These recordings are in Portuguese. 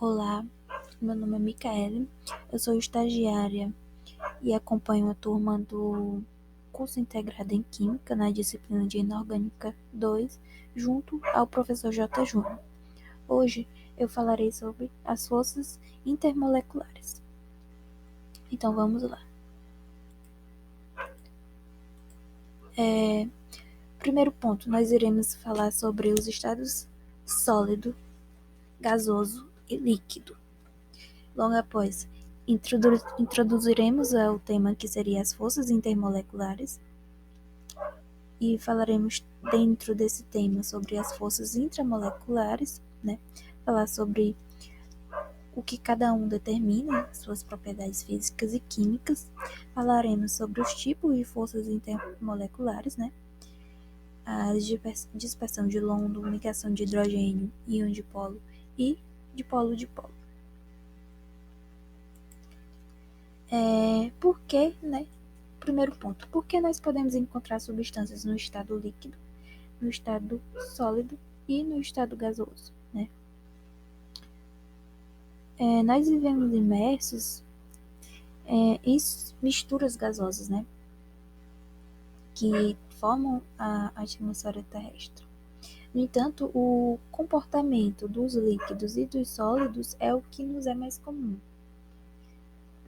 Olá, meu nome é Micaele, eu sou estagiária e acompanho a turma do curso integrado em Química na disciplina de Inorgânica 2, junto ao professor J. Júnior. Hoje eu falarei sobre as forças intermoleculares. Então vamos lá. Primeiro ponto, nós iremos falar sobre os estados sólido, gasoso e líquido. Logo após, introduziremos o tema que seria as forças intermoleculares e falaremos dentro desse tema sobre as forças intramoleculares, falar sobre o que cada um determina, suas propriedades físicas e químicas. Falaremos sobre os tipos de forças intermoleculares, a dispersão de London, ligação de hidrogênio, íon dipolo e dipolo-dipolo. Por que, Primeiro ponto, por que nós podemos encontrar substâncias no estado líquido, no estado sólido e no estado gasoso, nós vivemos imersos em misturas gasosas, que formam a atmosfera terrestre. No entanto, o comportamento dos líquidos e dos sólidos é o que nos é mais comum.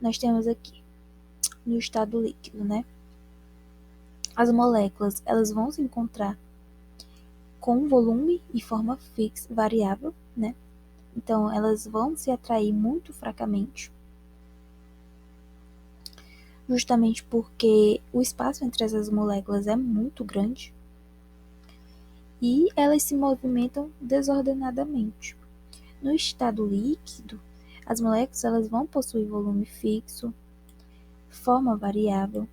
Nós temos aqui, no estado líquido, as moléculas, elas vão se encontrar com volume e forma fixa, variável, Então, elas vão se atrair muito fracamente, justamente porque o espaço entre essas moléculas é muito grande e elas se movimentam desordenadamente. No estado líquido, as moléculas elas vão possuir volume fixo, forma variável.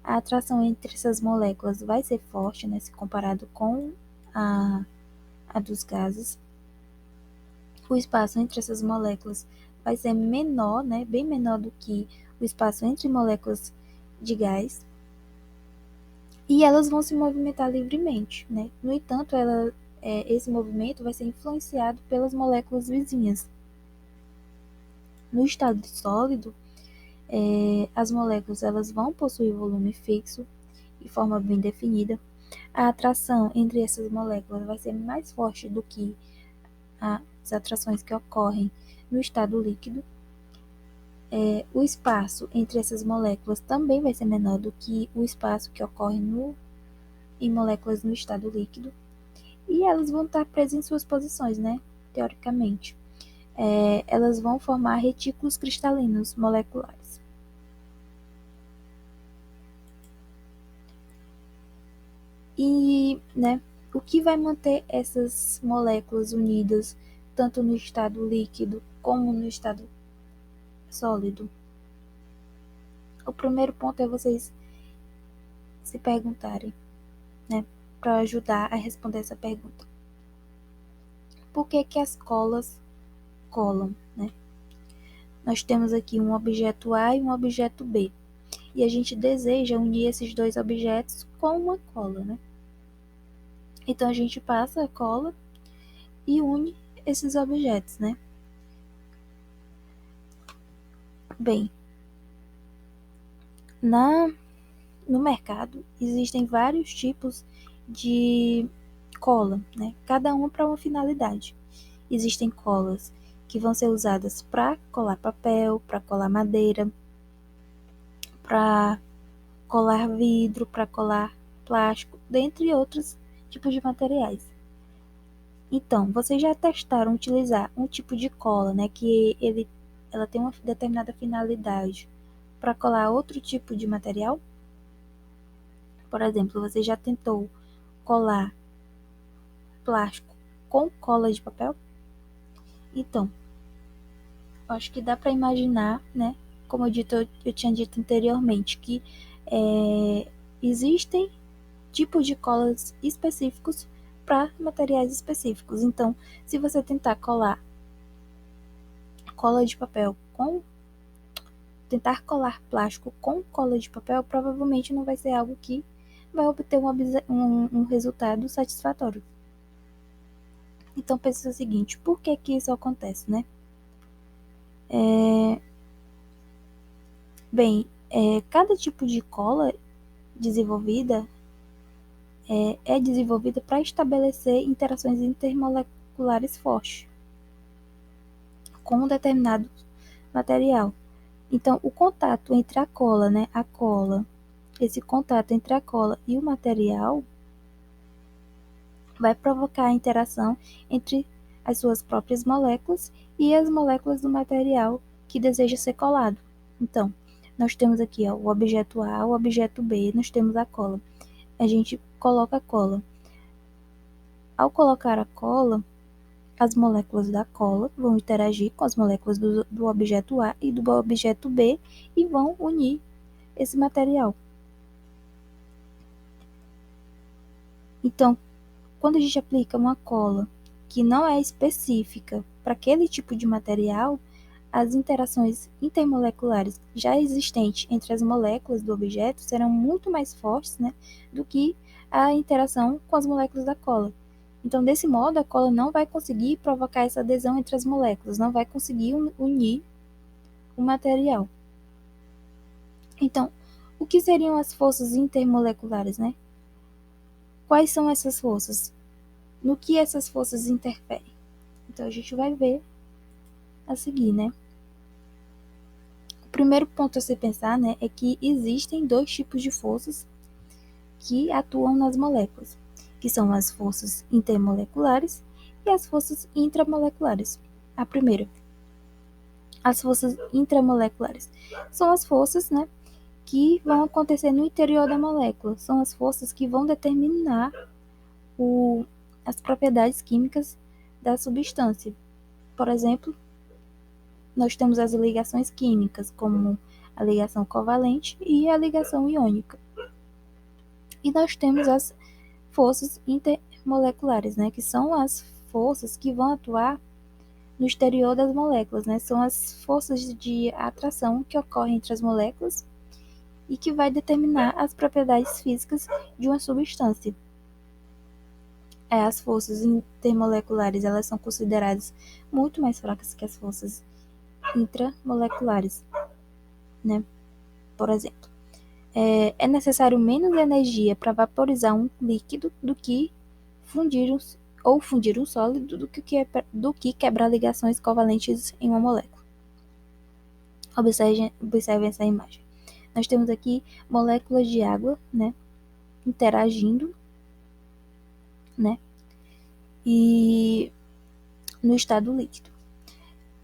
A atração entre essas moléculas vai ser forte, se comparado com a dos gases. O espaço entre essas moléculas vai ser menor, bem menor do que o espaço entre moléculas de gás. E elas vão se movimentar livremente, No entanto, esse movimento vai ser influenciado pelas moléculas vizinhas. No estado sólido, as moléculas elas vão possuir volume fixo e forma bem definida. A atração entre essas moléculas vai ser mais forte do que as atrações que ocorrem no estado líquido. O espaço entre essas moléculas também vai ser menor do que o espaço que ocorre em moléculas no estado líquido. E elas vão estar presas em suas posições, teoricamente. Elas vão formar retículos cristalinos moleculares. E, o que vai manter essas moléculas unidas, tanto no estado líquido como no estado sólido? O primeiro ponto é vocês se perguntarem, para ajudar a responder essa pergunta. Por que que as colas colam, Nós temos aqui um objeto A e um objeto B. E a gente deseja unir esses dois objetos com uma cola, Então a gente passa a cola e une esses objetos, Bem, no mercado existem vários tipos de cola, Cada uma para uma finalidade. Existem colas que vão ser usadas para colar papel, para colar madeira, para colar vidro, para colar plástico, dentre outros tipos de materiais. Então, vocês já testaram utilizar um tipo de cola, que ela tem uma determinada finalidade para colar outro tipo de material? Por exemplo, você já tentou colar plástico com cola de papel? Então, acho que dá para imaginar, como eu tinha dito anteriormente, que existem tipos de colas específicos para materiais específicos. Então, se você tentar colar cola de papel tentar colar plástico com cola de papel, provavelmente não vai ser algo que vai obter um resultado satisfatório. Então, pense o seguinte, por que que isso acontece, Cada tipo de cola desenvolvida é desenvolvida para estabelecer interações intermoleculares fortes com um determinado material. Então, o contato entre a cola, esse contato entre a cola e o material vai provocar a interação entre as suas próprias moléculas e as moléculas do material que deseja ser colado. Então, nós temos aqui o objeto A, o objeto B, nós temos a cola. A gente coloca a cola. Ao colocar a cola, as moléculas da cola vão interagir com as moléculas do objeto A e do objeto B e vão unir esse material. Então, quando a gente aplica uma cola que não é específica para aquele tipo de material, as interações intermoleculares já existentes entre as moléculas do objeto serão muito mais fortes, do que a interação com as moléculas da cola. Então, desse modo, a cola não vai conseguir provocar essa adesão entre as moléculas, não vai conseguir unir o material. Então, o que seriam as forças intermoleculares, Quais são essas forças? No que essas forças interferem? Então, a gente vai ver a seguir, O primeiro ponto a se pensar, é que existem dois tipos de forças que atuam nas moléculas, que são as forças intermoleculares e as forças intramoleculares. A primeira, as forças intramoleculares, são as forças, que vão acontecer no interior da molécula, são as forças que vão determinar as propriedades químicas da substância. Por exemplo, nós temos as ligações químicas, como a ligação covalente e a ligação iônica. E nós temos as forças intermoleculares, que são as forças que vão atuar no exterior das moléculas, são as forças de atração que ocorrem entre as moléculas e que vai determinar as propriedades físicas de uma substância. As forças intermoleculares, elas são consideradas muito mais fracas que as forças intramoleculares, Por exemplo, é necessário menos energia para vaporizar um líquido do que fundir um sólido do que quebrar ligações covalentes em uma molécula. Observe essa imagem. Nós temos aqui moléculas de água, interagindo, e no estado líquido.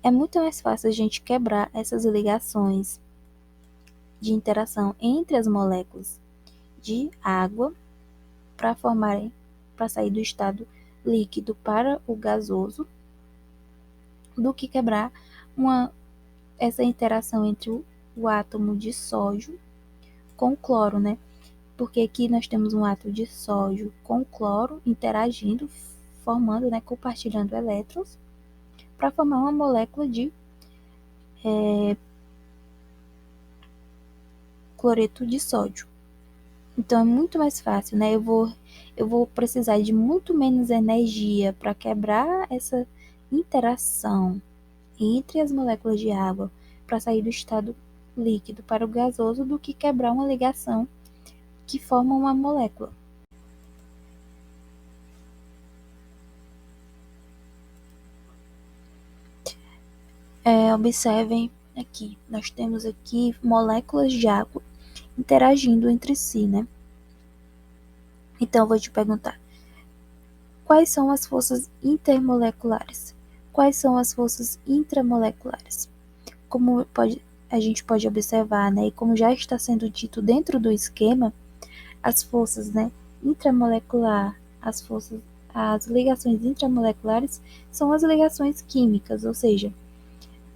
É muito mais fácil a gente quebrar essas ligações de interação entre as moléculas de água para sair do estado líquido para o gasoso, do que quebrar essa interação entre o átomo de sódio com cloro, Porque aqui nós temos um átomo de sódio com cloro interagindo, formando, compartilhando elétrons, para formar uma molécula de cloreto de sódio. Então é muito mais fácil, Eu vou precisar de muito menos energia para quebrar essa interação entre as moléculas de água para sair do estado líquido para o gasoso do que quebrar uma ligação que forma uma molécula. Observem aqui, nós temos aqui moléculas de água interagindo entre si, Então eu vou te perguntar, quais são as forças intermoleculares? Quais são as forças intramoleculares? Como a gente pode observar, e como já está sendo dito dentro do esquema, as forças, intramolecular, as ligações intramoleculares são as ligações químicas, ou seja,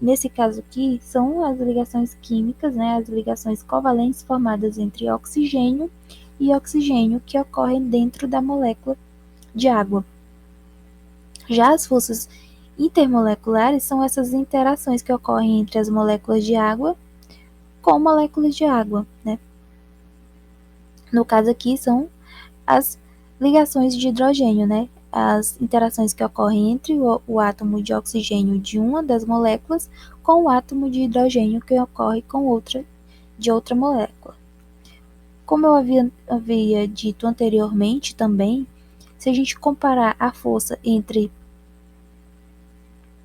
nesse caso aqui, são as ligações químicas, as ligações covalentes formadas entre oxigênio e oxigênio que ocorrem dentro da molécula de água. Já as forças intermoleculares são essas interações que ocorrem entre as moléculas de água com moléculas de água, No caso aqui são as ligações de hidrogênio, as interações que ocorrem entre o átomo de oxigênio de uma das moléculas com o átomo de hidrogênio que ocorre com outra molécula. Como eu havia dito anteriormente também, se a gente comparar a força entre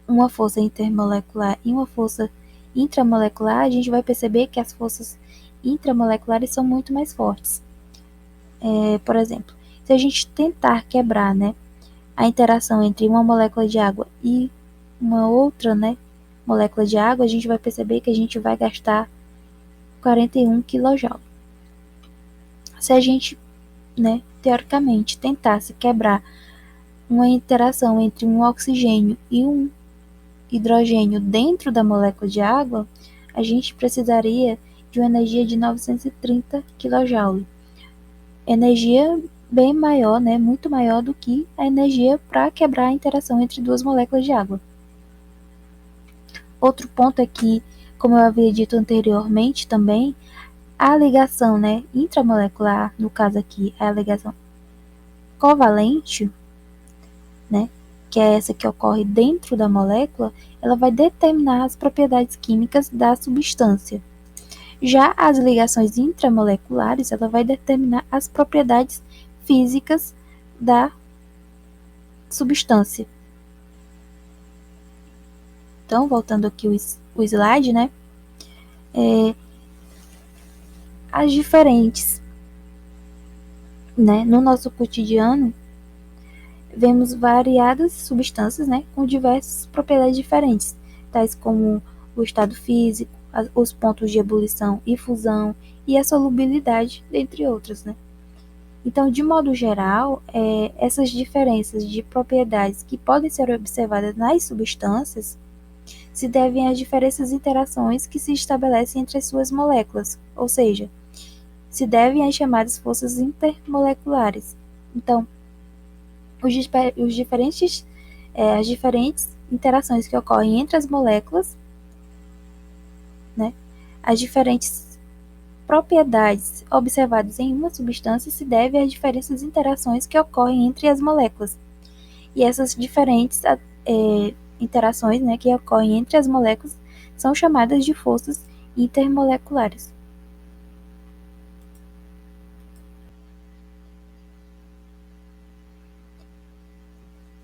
uma força intermolecular e uma força intramolecular, a gente vai perceber que as forças intramoleculares são muito mais fortes. Por exemplo, se a gente tentar quebrar, né, a interação entre uma molécula de água e uma outra, né, molécula de água, a gente vai perceber que a gente vai gastar 41 kJ. Se a gente, né, teoricamente, tentasse quebrar uma interação entre um oxigênio e um hidrogênio dentro da molécula de água, a gente precisaria de uma energia de 930 kJ. Energia bem maior, né, muito maior do que a energia para quebrar a interação entre duas moléculas de água. Outro ponto é que, como eu havia dito anteriormente também, a ligação, né, intramolecular, no caso aqui, a ligação covalente, né, que é essa que ocorre dentro da molécula, ela vai determinar as propriedades químicas da substância. Já as ligações intramoleculares, ela vai determinar as propriedades físicas da substância. Então, voltando aqui o slide, né, as diferentes, né, no nosso cotidiano, vemos variadas substâncias, né, com diversas propriedades diferentes, tais como o estado físico, os pontos de ebulição e fusão e a solubilidade, dentre outras, né. Então, de modo geral, essas diferenças de propriedades que podem ser observadas nas substâncias se devem às diferentes interações que se estabelecem entre as suas moléculas, ou seja, se devem às chamadas forças intermoleculares. Então, as diferentes interações que ocorrem entre as moléculas, né, as diferentes propriedades observadas em uma substância se devem às diferentes interações que ocorrem entre as moléculas. E essas diferentes interações, né, que ocorrem entre as moléculas são chamadas de forças intermoleculares.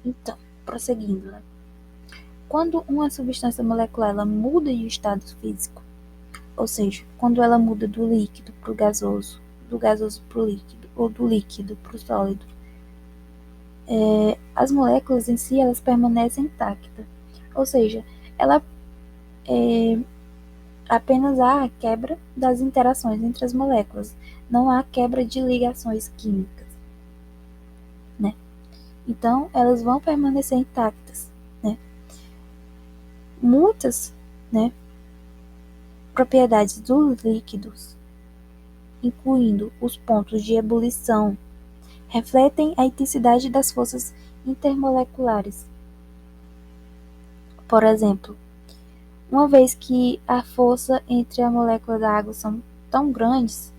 Então, prosseguindo, né? Quando uma substância molecular ela muda de estado físico, ou seja, quando ela muda do líquido para o gasoso, do gasoso para o líquido, ou do líquido para o sólido, as moléculas em si elas permanecem intactas, ou seja, ela apenas há a quebra das interações entre as moléculas, não há quebra de ligações químicas, né? Então, elas vão permanecer intactas, né? Muitas, né, propriedades dos líquidos, incluindo os pontos de ebulição, refletem a intensidade das forças intermoleculares. Por exemplo, uma vez que a força entre a molécula da água são tão grandes,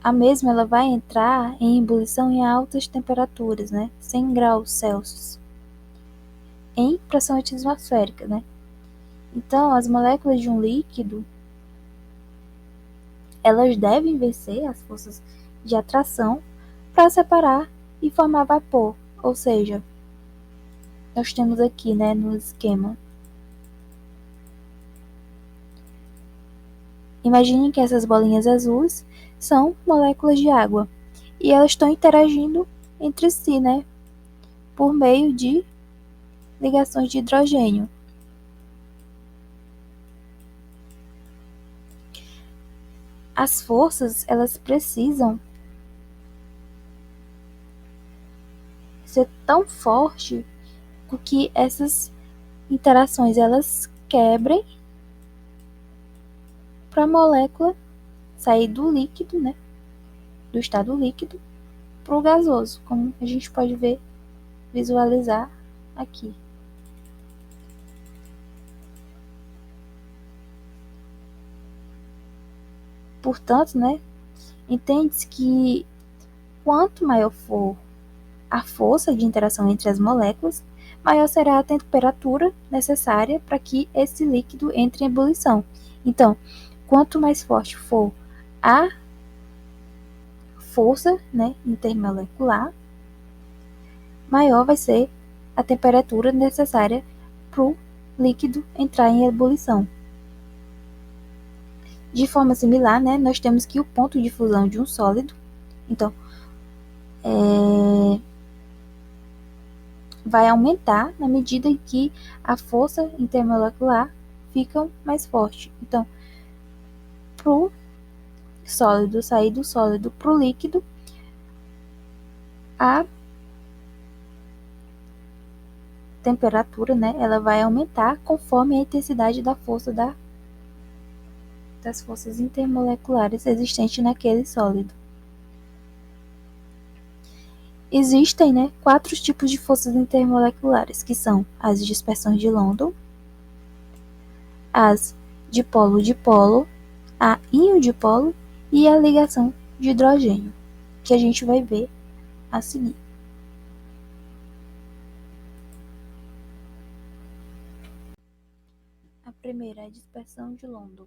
a mesma ela vai entrar em ebulição em altas temperaturas, né, 100 graus Celsius, em pressão atmosférica, né. Então, as moléculas de um líquido, elas devem vencer as forças de atração para separar e formar vapor, ou seja, nós temos aqui, né, no esquema. Imaginem que essas bolinhas azuis são moléculas de água e elas estão interagindo entre si, né, por meio de ligações de hidrogênio. As forças, elas precisam ser tão fortes que essas interações elas quebrem para a molécula sair do líquido, né, do estado líquido, para o gasoso, como a gente pode visualizar aqui. Portanto, né, entende-se que quanto maior for a força de interação entre as moléculas, maior será a temperatura necessária para que esse líquido entre em ebulição. Então, quanto mais forte for a força, né, intermolecular, maior vai ser a temperatura necessária para o líquido entrar em ebulição. De forma similar, né, nós temos que o ponto de fusão de um sólido, então, vai aumentar na medida em que a força intermolecular fica mais forte. Então, para o sólido sair do sólido para o líquido, a temperatura, né, ela vai aumentar conforme a intensidade da força das forças intermoleculares existentes naquele sólido. Existem, né, 4 tipos de forças intermoleculares, que são as dispersões de London, as dipolo-dipolo, a íon-dipolo e a ligação de hidrogênio, que a gente vai ver a seguir. A primeira é a dispersão de London.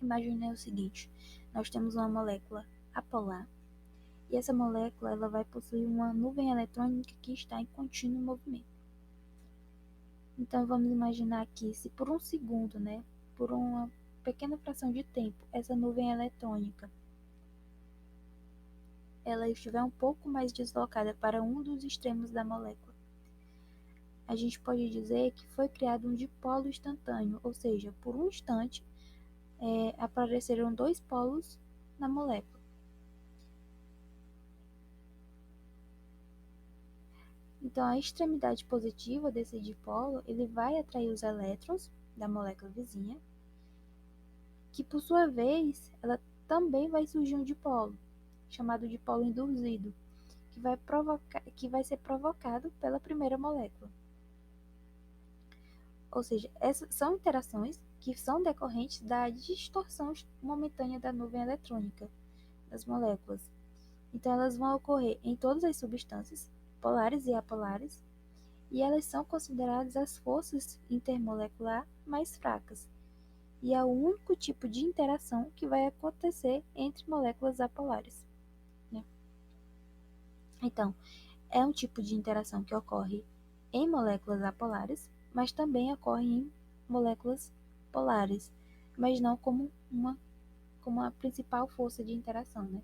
Imagine o seguinte, nós temos uma molécula apolar, e essa molécula ela vai possuir uma nuvem eletrônica que está em contínuo movimento. Então vamos imaginar que se por um segundo, né, por uma pequena fração de tempo, essa nuvem eletrônica ela estiver um pouco mais deslocada para um dos extremos da molécula, a gente pode dizer que foi criado um dipolo instantâneo, ou seja, por um instante apareceram 2 polos na molécula. Então, a extremidade positiva desse dipolo, ele vai atrair os elétrons da molécula vizinha, que por sua vez, ela também vai surgir um dipolo, chamado dipolo induzido, que vai ser provocado pela primeira molécula. Ou seja, essas são interações que são decorrentes da distorção momentânea da nuvem eletrônica das moléculas. Então, elas vão ocorrer em todas as substâncias, polares e apolares, e elas são consideradas as forças intermolecular mais fracas, e é o único tipo de interação que vai acontecer entre moléculas apolares, né? Então, é um tipo de interação que ocorre em moléculas apolares, mas também ocorre em moléculas polares, mas não como a principal força de interação, né?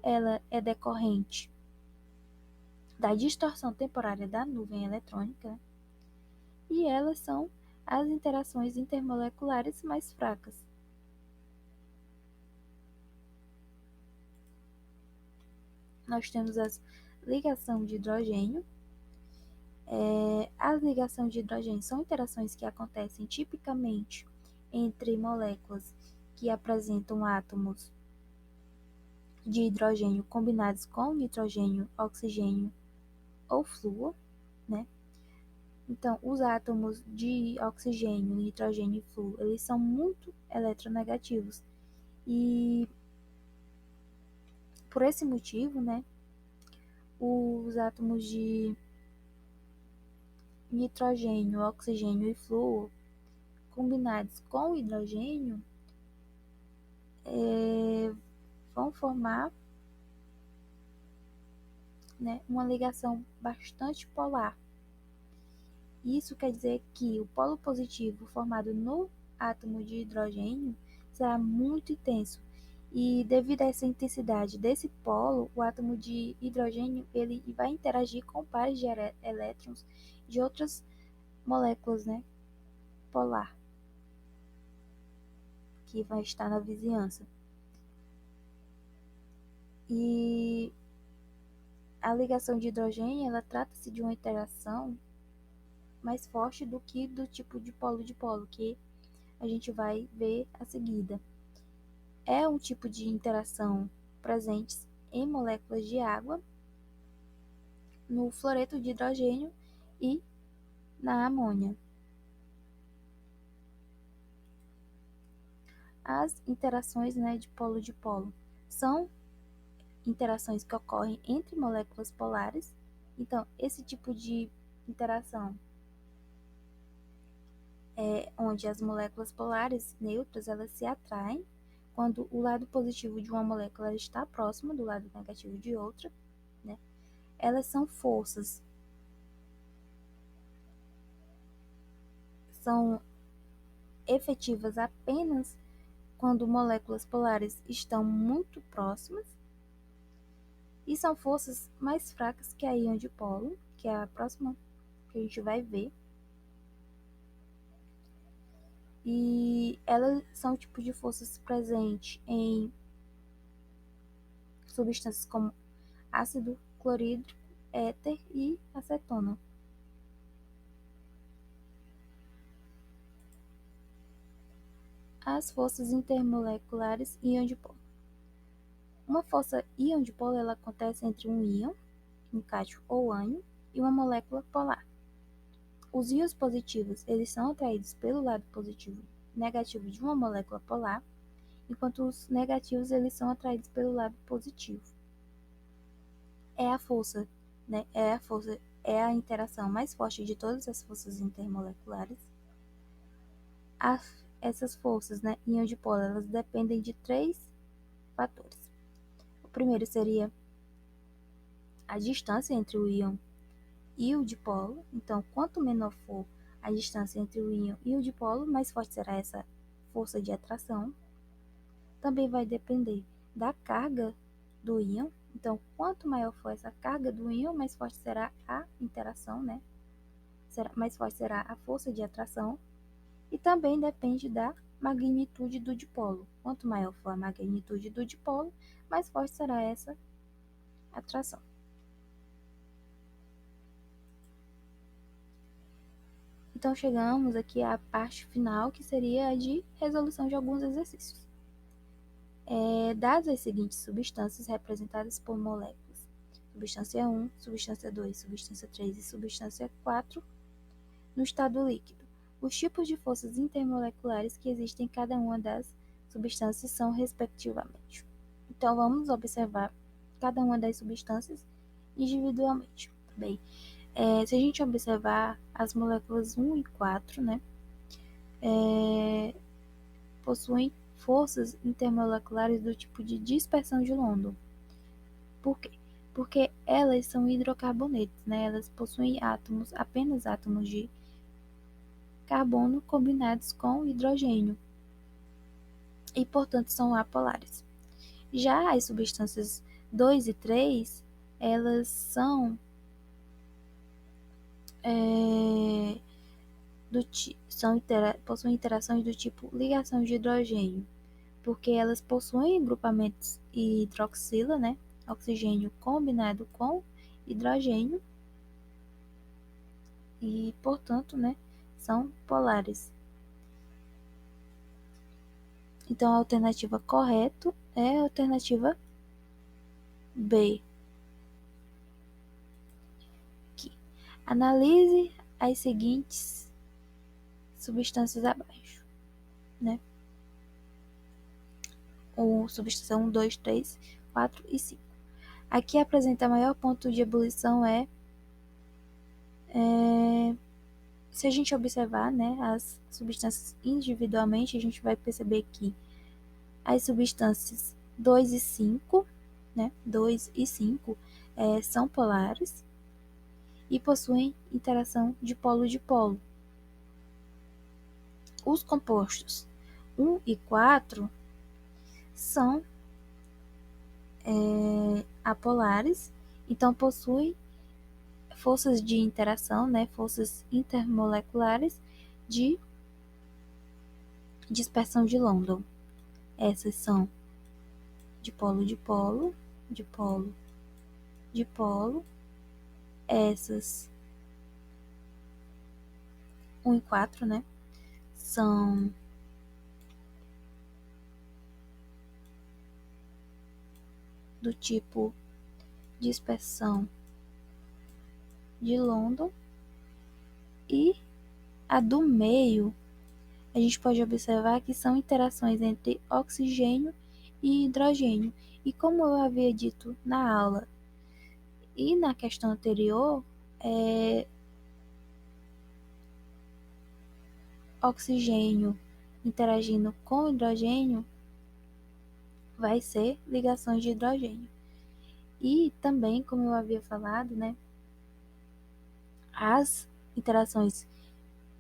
Ela é decorrente da distorção temporária da nuvem eletrônica, e elas são as interações intermoleculares mais fracas. Nós temos a ligação de hidrogênio. As ligações de hidrogênio são interações que acontecem tipicamente entre moléculas que apresentam átomos de hidrogênio combinados com nitrogênio, oxigênio ou flúor, né? Então, os átomos de oxigênio, nitrogênio e flúor, eles são muito eletronegativos. E por esse motivo, né, os átomos de nitrogênio, oxigênio e flúor combinados com hidrogênio vão formar, né, uma ligação bastante polar. Isso quer dizer que o polo positivo formado no átomo de hidrogênio será muito intenso. E devido a essa intensidade desse polo, o átomo de hidrogênio ele vai interagir com pares de elétrons de outras moléculas, né, polar, que vai estar na vizinhança. E a ligação de hidrogênio, ela trata-se de uma interação mais forte do que do tipo de polo, que a gente vai ver a seguida. É um tipo de interação presente em moléculas de água, no fluoreto de hidrogênio e na amônia. As interações, né, de polo são interações que ocorrem entre moléculas polares. Então, esse tipo de interação é onde as moléculas polares neutras elas se atraem quando o lado positivo de uma molécula está próximo do lado negativo de outra, né? Elas são forças, são efetivas apenas quando moléculas polares estão muito próximas, e são forças mais fracas que a íon dipolo, que é a próxima que a gente vai ver. E elas são o tipo de forças presentes em substâncias como ácido clorídrico, éter e acetona. As forças intermoleculares íon dipolo. Uma força íon dipolo ela acontece entre um íon, um cátion ou ânion, e uma molécula polar. Os íons positivos eles são atraídos pelo lado positivo negativo de uma molécula polar, enquanto os negativos eles são atraídos pelo lado positivo. É a força, né? É a interação mais forte de todas as forças intermoleculares. Essas forças, né, íon dipolo, elas dependem de 3 fatores. O primeiro seria a distância entre o íon e o dipolo. Então, quanto menor for a distância entre o íon e o dipolo, mais forte será essa força de atração. Também vai depender da carga do íon. Então, quanto maior for essa carga do íon, mais forte será a interação, né? Mais forte será a força de atração. E também depende da magnitude do dipolo. Quanto maior for a magnitude do dipolo, mais forte será essa atração. Então, chegamos aqui à parte final, que seria a de resolução de alguns exercícios. Dadas as seguintes substâncias representadas por moléculas: substância 1, substância 2, substância 3 e substância 4, no estado líquido, os tipos de forças intermoleculares que existem em cada uma das substâncias são, respectivamente. Então, vamos observar cada uma das substâncias individualmente. Bem, se a gente observar as moléculas 1 e 4, né, possuem forças intermoleculares do tipo de dispersão de London. Por quê? Porque elas são hidrocarbonetos, né? Elas possuem apenas átomos de carbono combinados com hidrogênio e, portanto, são apolares. Já as substâncias 2 e 3, elas possuem interações do tipo ligação de hidrogênio, porque elas possuem grupamentos hidroxila, né? Oxigênio combinado com hidrogênio e, portanto, né, são polares. Então, a alternativa correta é a alternativa B. Aqui. Analise as seguintes substâncias abaixo, né? O substância 1, 2, 3, 4 e 5. Aqui apresenta maior ponto de ebulição se a gente observar, né, as substâncias individualmente, a gente vai perceber que as substâncias 2 e 5, né, 2 e 5 são polares e possuem interação de polo-dipolo. Os compostos 1 e 4 são apolares, então possuem forças de interação, né, forças intermoleculares de dispersão de London. Essas são dipolo-dipolo, dipolo-dipolo. Essas 1 e 4, né, são do tipo dispersão de London, e a do meio a gente pode observar que são interações entre oxigênio e hidrogênio. E como eu havia dito na aula e na questão anterior, oxigênio interagindo com hidrogênio vai ser ligações de hidrogênio. E também, como eu havia falado, né, as interações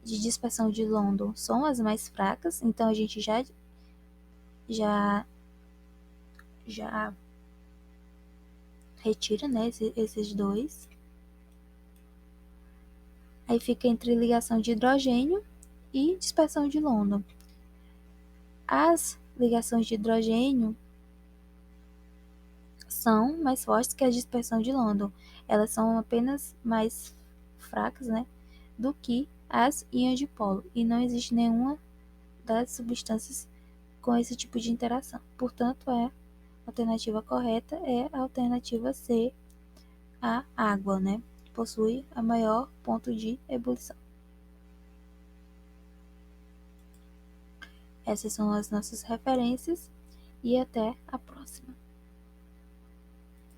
de dispersão de London são as mais fracas, então a gente já já retira, né, esses dois. Aí fica entre ligação de hidrogênio e dispersão de London. As ligações de hidrogênio são mais fortes que a dispersão de London. Elas são apenas mais fracas, né, do que as íons dipolo. E não existe nenhuma das substâncias com esse tipo de interação. Portanto, a alternativa correta é a alternativa C, a água, né? Possui a maior ponto de ebulição. Essas são as nossas referências e até a próxima.